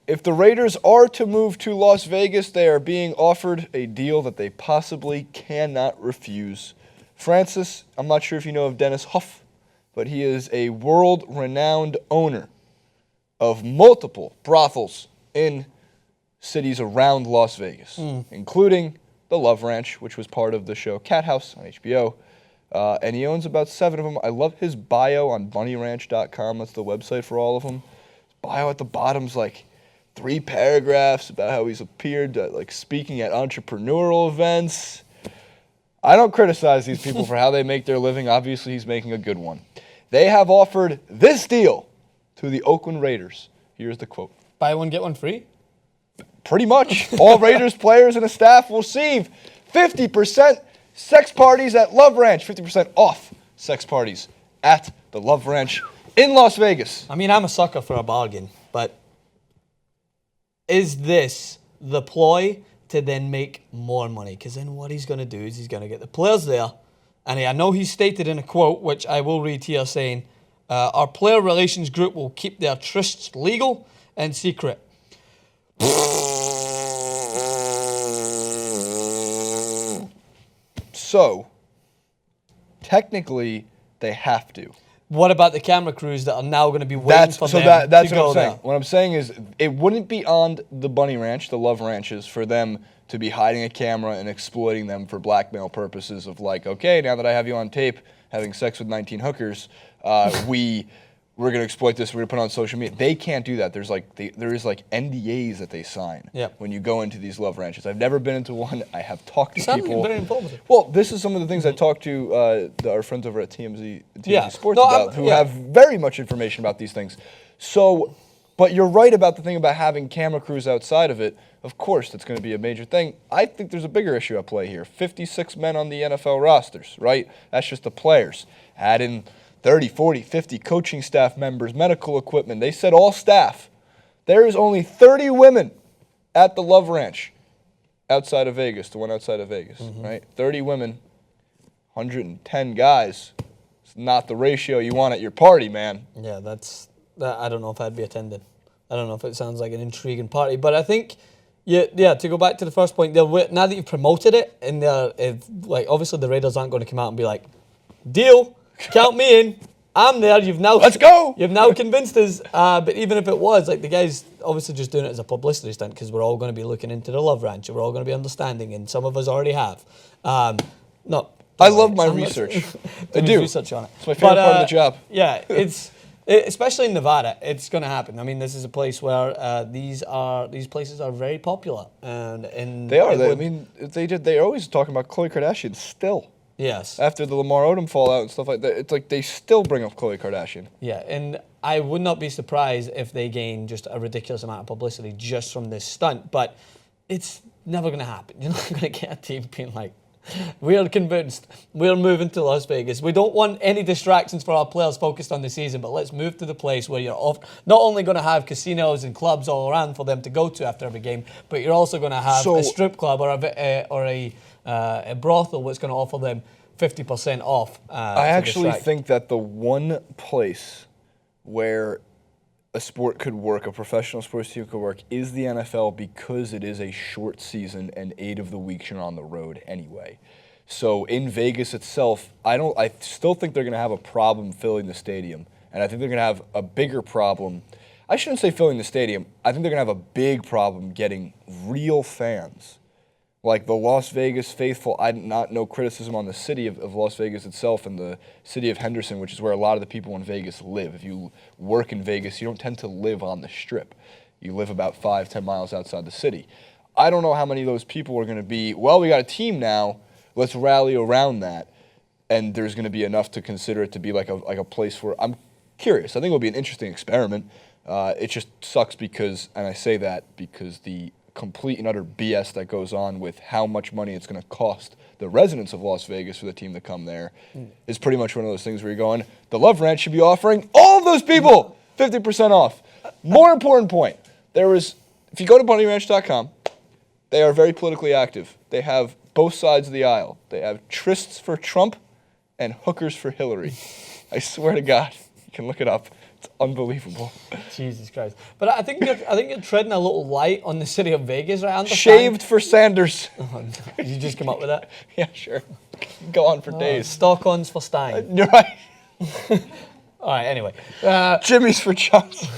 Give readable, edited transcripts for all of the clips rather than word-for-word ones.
if the Raiders are to move to Las Vegas, they are being offered a deal that they possibly cannot refuse. Francis, I'm not sure if you know of Dennis Huff, but he is a world-renowned owner of multiple brothels in cities around Las Vegas, including the Love Ranch, which was part of the show Cat House on HBO. And he owns about 7 of them. I love his bio on bunnyranch.com. That's the website for all of them. His bio at the bottom's like 3 paragraphs about how he's appeared like speaking at entrepreneurial events. I don't criticize these people for how they make their living. Obviously, he's making a good one. They have offered this deal to the Oakland Raiders. Here's the quote. Buy one, get one free? Pretty much. All Raiders players and a staff will receive 50% sex parties at Love Ranch, 50% off sex parties at the Love Ranch in Las Vegas. I mean, I'm a sucker for a bargain, but is this the ploy to then make more money? Because then what he's going to do is he's going to get the players there, and I know he stated in a quote, which I will read here, saying, our player relations group will keep their trysts legal and secret. So, technically, they have to. What about the camera crews that are now going to be waiting for them that's to what go I'm saying. there? What I'm saying is it wouldn't be on the Bunny Ranch, the Love Ranches, for them to be hiding a camera and exploiting them for blackmail purposes of like, okay, now that I have you on tape having sex with 19 hookers, we're going to exploit this, we're going to put it on social media. They can't do that. There is NDAs that they sign when you go into these Love Ranches. I've never been into one. I have talked to people. Very informative. Well, this is some of the things I talked to our friends over at TMZ Sports about, who have very much information about these things. So, but you're right about the thing about having camera crews outside of it. Of course, that's going to be a major thing. I think there's a bigger issue at play here. 56 men on the NFL rosters, right? That's just the players. Add in 30, 40, 50 coaching staff members, medical equipment. They said all staff. There is only 30 women at the Love Ranch outside of Vegas, the one outside of Vegas, right? 30 women, 110 guys. It's not the ratio you want at your party, man. Yeah, I don't know if I'd be attending. I don't know if it sounds like an intriguing party, but I think, to go back to the first point, now that you've promoted it, and obviously the Raiders aren't going to come out and be like, deal, count me in, I'm there, let's go! You've now convinced us, but even if it was, like the guy's obviously just doing it as a publicity stunt because we're all going to be looking into the Love Ranch, and we're all going to be understanding, and some of us already have. I love my research. I do. Research on it. It's my favorite part of the job. Yeah, especially in Nevada, it's going to happen. I mean, this is a place where these places are very popular, and they are. They're always talking about Khloe Kardashian still. Yes. After the Lamar Odom fallout and stuff like that, it's like they still bring up Khloe Kardashian. Yeah, and I would not be surprised if they gain just a ridiculous amount of publicity just from this stunt, but it's never going to happen. You're not going to get a team being like, we are convinced, we're moving to Las Vegas. We don't want any distractions for our players focused on the season, but let's move to the place where you're not only going to have casinos and clubs all around for them to go to after every game, but you're also going to have a strip club or a brothel that's going to offer them 50% off. I actually think that the one place where a sport could work, a professional sports team could work, is the NFL because it is a short season and 8 of the weeks you're on the road anyway. So in Vegas itself, I still think they're going to have a problem filling the stadium, and I think they're going to have a bigger problem. I shouldn't say filling the stadium. I think they're going to have a big problem getting real fans. Like the Las Vegas faithful, no criticism on the city of Las Vegas itself and the city of Henderson, which is where a lot of the people in Vegas live. If you work in Vegas, you don't tend to live on the Strip. You live about 5-10 miles outside the city. I don't know how many of those people are going to be, well, we got a team now, let's rally around that. And there's going to be enough to consider it to be like a place where, I'm curious. I think it'll be an interesting experiment. It just sucks because, and I say that because the complete and utter BS that goes on with how much money it's going to cost the residents of Las Vegas for the team to come there is pretty much one of those things where you're going, the Love Ranch should be offering all of those people 50% off. More important point, if you go to bunnyranch.com, they are very politically active. They have both sides of the aisle. They have trysts for Trump and hookers for Hillary. I swear to God, you can look it up. It's unbelievable. Jesus Christ! But I think you're treading a little light on the city of Vegas, right? I understand. Shaved for Sanders. Did you just come up with that? Yeah, sure. Go on for days. Stock-ons for Stein. You're right. All right. Anyway, Jimmy's for Johnson.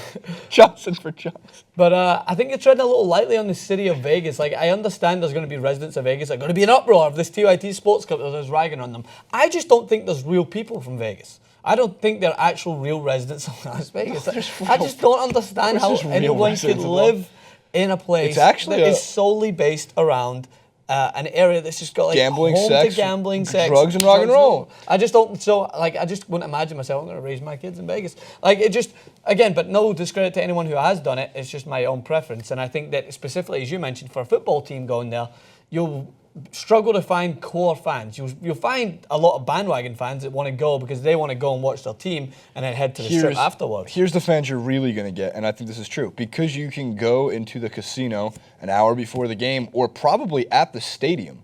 Johnson for Johnson. but I think you're treading a little lightly on the city of Vegas. Like, I understand there's going to be residents of Vegas that are going to be an uproar if this TYT Sports Club is ragging on them. I just don't think there's real people from Vegas. I don't think they're actual real residents of Las Vegas. I just don't understand how anyone could live in a place that is solely based around an area that's just got like gambling, home sex, to gambling, sex, drugs, and rock and roll. I just don't. So like, I just wouldn't imagine myself. I'm going to raise my kids in Vegas. Like, it just, again, but no discredit to anyone who has done it. It's just my own preference, and I think that specifically, as you mentioned, for a football team going there, you'll struggle to find core fans. You'll find a lot of bandwagon fans that want to go because they want to go and watch their team and then head to the strip afterwards. Here's the fans you're really going to get, and I think this is true. Because you can go into the casino an hour before the game or probably at the stadium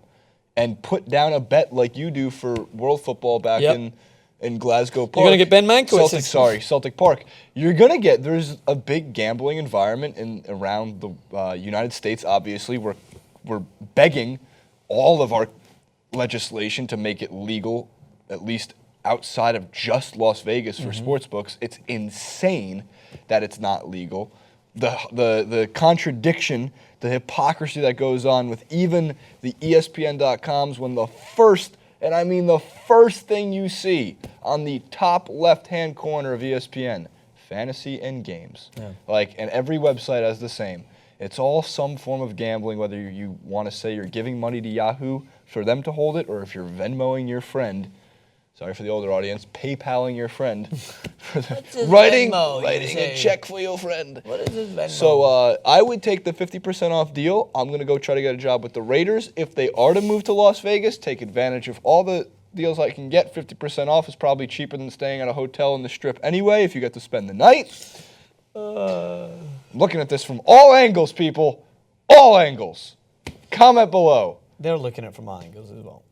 and put down a bet like you do for World Football back in Glasgow Park. You're going to get Ben Mankiewicz. Celtic Park. You're going to get, there's a big gambling environment around the United States, obviously. We're begging all of our legislation to make it legal, at least outside of just Las Vegas for sports books. It's insane that it's not legal. The contradiction, the hypocrisy that goes on with even the ESPN.coms when the first, and I mean the first thing you see on the top left-hand corner of ESPN, fantasy and games. Like, and every website has the same. It's all some form of gambling, whether you want to say you're giving money to Yahoo for them to hold it, or if you're Venmoing your friend, sorry for the older audience, PayPaling your friend, for writing a check for your friend. What is this Venmo? So I would take the 50% off deal. I'm going to go try to get a job with the Raiders. If they are to move to Las Vegas, take advantage of all the deals I can get. 50% off is probably cheaper than staying at a hotel in the Strip anyway if you get to spend the night. I'm looking at this from all angles, people. All angles. Comment below. They're looking at it from all angles as well.